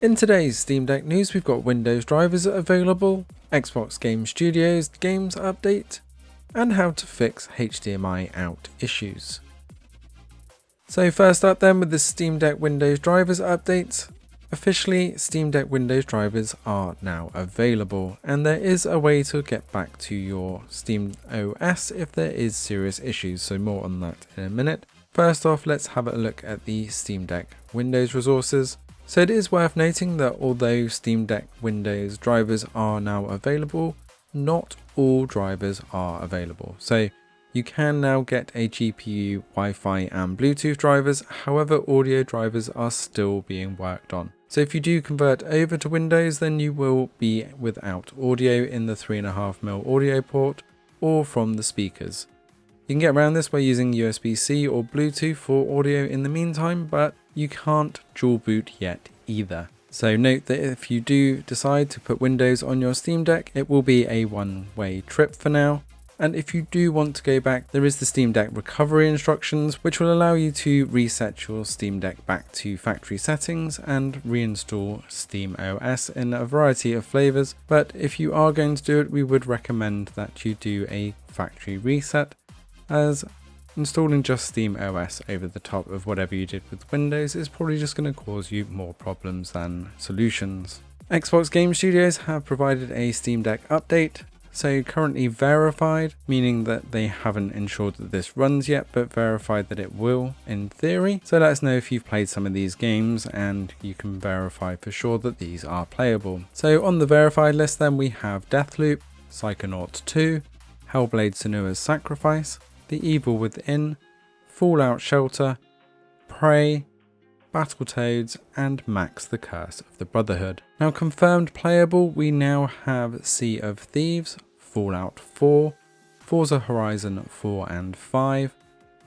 In today's Steam Deck news, we've got Windows drivers available, Xbox Game Studios games update, and how to fix HDMI out issues. So first up then with the Steam Deck Windows drivers updates. Officially, Steam Deck Windows drivers are now available, and there is a way to get back to your Steam OS if there is serious issues, so more on that in a minute. First off, let's have a look at the Steam Deck Windows resources. So it is worth noting that although Steam Deck Windows drivers are now available, not all drivers are available. So you can now get a GPU, Wi-Fi and Bluetooth drivers, however audio drivers are still being worked on. So if you do convert over to Windows, then you will be without audio in the 3.5mm audio port or from the speakers. You can get around this by using Usb-C or Bluetooth for audio in the meantime, but you can't dual boot yet either. So note that if you do decide to put Windows on your Steam Deck, it will be a one-way trip for now. And if you do want to go back, there is the Steam Deck recovery instructions, which will allow you to reset your Steam Deck back to factory settings and reinstall Steam OS in a variety of flavors. But if you are going to do it, we would recommend that you do a factory reset, as installing just Steam OS over the top of whatever you did with Windows is probably just going to cause you more problems than solutions. Xbox Game Studios have provided a Steam Deck update, so currently verified, meaning that they haven't ensured that this runs yet, but verified that it will in theory. So let us know if you've played some of these games and you can verify for sure that these are playable. So on the verified list then we have Deathloop, Psychonauts 2, Hellblade: Senua's Sacrifice, The Evil Within, Fallout Shelter, Prey, Battletoads, and Max the Curse of the Brotherhood. Now confirmed playable, we now have Sea of Thieves, Fallout 4, Forza Horizon 4 and 5,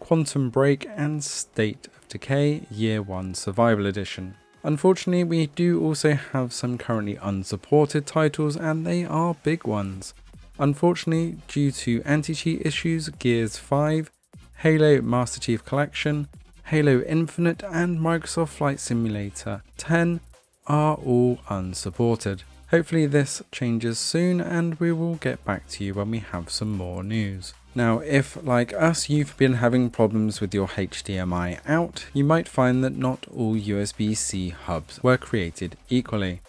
Quantum Break, and State of Decay Year 1 Survival Edition. Unfortunately, we do also have some currently unsupported titles, and they are big ones. Unfortunately, due to anti-cheat issues, Gears 5, Halo Master Chief Collection, Halo Infinite, and Microsoft Flight Simulator 10 are all unsupported. Hopefully this changes soon and we will get back to you when we have some more news. Now, if like us you've been having problems with your HDMI out, you might find that not all Usb-C hubs were created equally.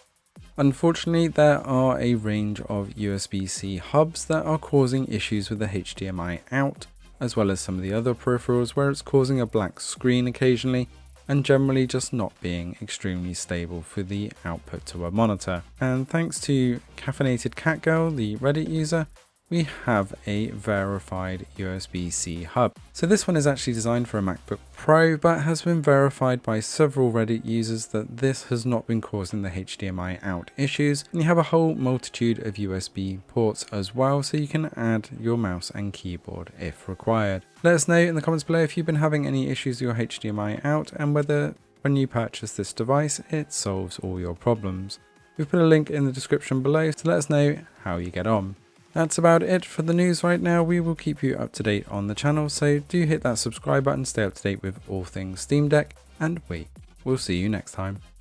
Unfortunately, there are a range of Usb-C hubs that are causing issues with the HDMI out, as well as some of the other peripherals where it's causing a black screen occasionally and generally just not being extremely stable for the output to a monitor. And thanks to Caffeinated Catgirl, the Reddit user, we have a verified Usb-C hub. So this one is actually designed for a MacBook Pro, but has been verified by several Reddit users that this has not been causing the HDMI out issues. And you have a whole multitude of USB ports as well, so you can add your mouse and keyboard if required. Let us know in the comments below if you've been having any issues with your HDMI out and whether when you purchase this device it solves all your problems. We've put a link in the description below to let us know how you get on. That's about it for the news right now. We will keep you up to date on the channel, so do hit that subscribe button, stay up to date with all things Steam Deck, and we will see you next time.